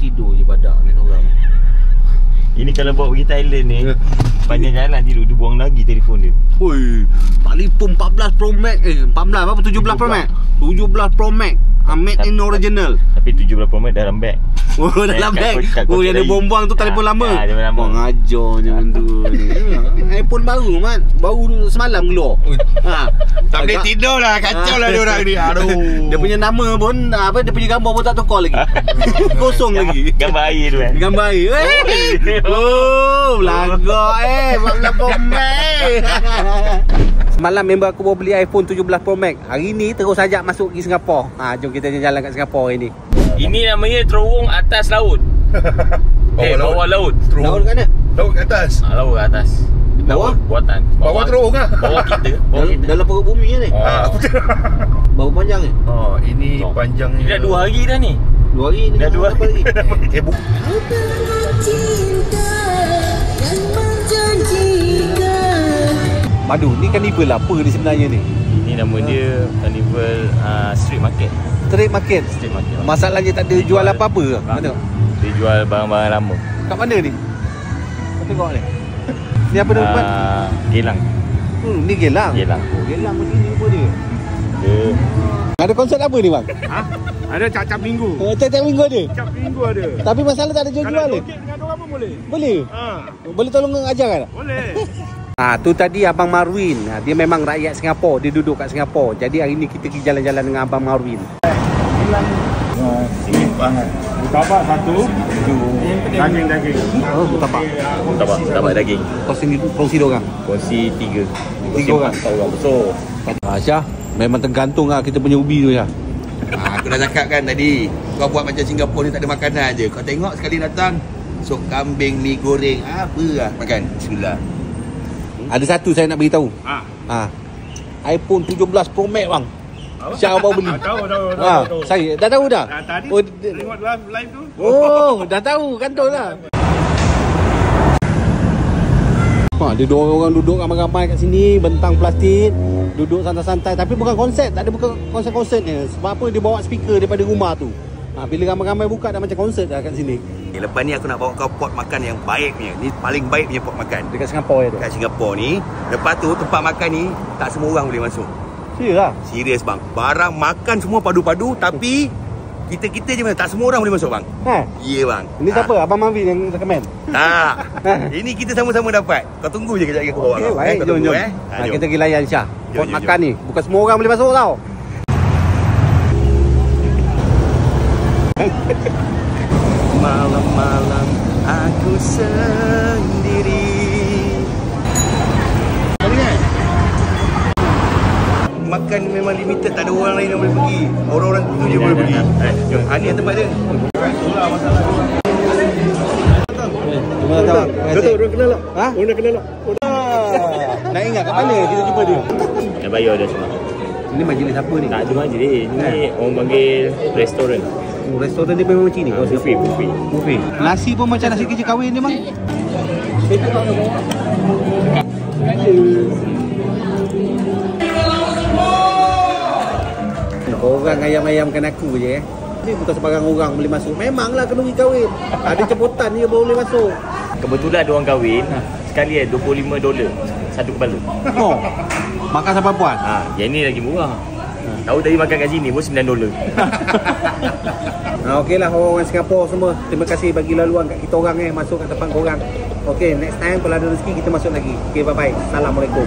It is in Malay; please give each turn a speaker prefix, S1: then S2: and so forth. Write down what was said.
S1: tidur je badak ni orang.
S2: Ini kalau bawa pergi Thailand ni, panjang jalan tidur, dia buang lagi telefon dia.
S1: Oi, telefon 14 Pro Max 14 apa 17 Pro Max? 17 Pro Max. Made in original.
S2: Tapi 17 Pro Max dalam bag.
S1: Oh, dalam bag. Oh, yang dia buang tu telefon lama.
S2: Ya, telefon lama.
S1: Ngajarnya tu ni. iPhone baru, Mat. Baru semalam keluar.
S3: Tak boleh tidur lah, kacau lah dia orang ni. Aduh.
S1: Dia punya nama pun apa, dia punya gambar pun tak tukar lagi. Kosong lagi.
S2: Gambar air tu kan.
S1: Gambar air. Oh, belagak 14 Pro Max. Semalam member aku baru beli iPhone 17 Pro Max. Hari ni terus ajak masuk pergi Singapura. Jom kita jalan kat Singapura ini.
S4: Ini namanya terowong atas laut. Bawah laut.
S1: Laut kat mana?
S3: Laut kat atas.
S4: Laut kat atas.
S1: Bawah?
S4: Buatan.
S3: Bawah terowong lah.
S4: Bawah kita.
S1: Dalam perut bumi ni. Berapa panjang ni?
S3: Oh, ini panjangnya.
S4: Dah 2 hari dah ni.
S1: 2 hari ni.
S4: Dah 2 hari.
S1: Madu, ni carnival apa ni sebenarnya ni?
S4: Ini nama dia Carnival Street Market.
S1: Street market.
S4: Street Market.
S1: Masalahnya tak ada jual apa-apa ke? Mana?
S4: Dia jual barang-barang lama.
S1: Kat mana ni? Kau tengok ni. Ni apa nama tempat?
S4: Gelang.
S1: Ni Gelang.
S4: Gelang.
S1: Oh, Gelang macam ni apa dia?
S4: Dia
S1: Ada konsert apa ni bang?
S3: Ada cap-cap minggu.
S1: Tiap-tiap minggu ada?
S3: Cap minggu ada.
S1: Tapi masalah tak ada jual-jual ni?
S3: Kalau dengan orang pun boleh.
S1: Boleh? Boleh tolong ajar kan?
S3: Boleh.
S1: Tu tadi Abang Marwin. Dia memang rakyat Singapura. Dia duduk kat Singapura. Jadi hari ni kita pergi jalan-jalan dengan Abang Marwin.
S3: Mutabak satu. Daging-daging.
S1: Oh, mutabak.
S4: Mutabak daging.
S1: Kongsi dorang.
S4: Kongsi 3.
S1: 3 orang.
S4: 4 orang. So,
S1: Syah, memang tergantung lah kita punya ubi tu Syah.
S5: Aku dah cakap kan tadi, kau buat macam Singapura ni tak ada makanan je. Kau tengok sekali datang, sup kambing, mi goreng, apa lah makan. Bismillah.
S1: Ada satu saya nak beritahu. iPhone 17 Pro Max bang. Syah baru beli.
S3: Tahu.
S1: Saya dah tahu dah.
S3: Tadi tengok live tu.
S1: Oh, dah tahu kantor lah. Ada 2 orang duduk ramai-ramai kat sini, bentang plastik, duduk santai-santai, tapi bukan konsert, tak ada bukan konsert-konsertnya. Sebab apa, dia bawa speaker daripada rumah tu. Bila ramai-ramai buka dah macam konsert dah kat sini.
S5: Lepas ni aku nak bawa kau pot makan yang baik punya. Ni paling baik punya pot makan.
S1: Dekat Singapura tu.
S5: Dekat Singapura ni. Lepas tu tempat makan ni tak semua orang boleh masuk.
S1: Serius lah?
S5: Serius bang. Barang makan semua padu-padu tapi kita je tak semua orang boleh masuk bang. Ya bang.
S1: Ini siapa? Abang Marvin yang recommend?
S5: Tak. Ini kita sama-sama dapat. Kau tunggu je kejap lagi aku bawa kau.
S1: Baik,
S5: Kau tunggu,
S1: jom.
S5: jom.
S1: Kita pergi layan Syah. Pot
S5: Jom.
S1: makan ni. Bukan semua orang boleh masuk tau.
S5: Malam-malam aku sendiri. Makan memang limited, tak ada orang lain yang boleh pergi. Orang-orang tu je boleh pergi. Jom, ni yang tempat dia. Itulah masalah.
S1: Terima kasih.
S3: Betul, orang kenal tak? Orang kenal tak?
S1: Nak ingat kat mana kita jumpa dia?
S4: dah bayar dah semua.
S1: Ini majlis apa ni?
S4: Tak ada majlis. Ni orang panggil restoran.
S1: Restoran dia memang macam ni. Buffet. Nasi pun macam nasi kerja kahwin dia bang. Orang ayam-ayamkan aku je Ni bukan sebarang orang boleh masuk. Memanglah kenduri kahwin. Ada jemputan je baru boleh masuk.
S4: Kebetulan ada orang kahwin sekali $25 satu kepala.
S1: Oh. Makan sampai puas.
S4: Yang ni lagi murah. Tahu tadi makan kat sini pun $9.
S1: Okeylah orang-orang Singapura semua. Terima kasih bagi laluan kat kita orang masuk kat tempat korang. Okey, next time kalau ada rezeki kita masuk lagi. Okey, bye bye. Assalamualaikum.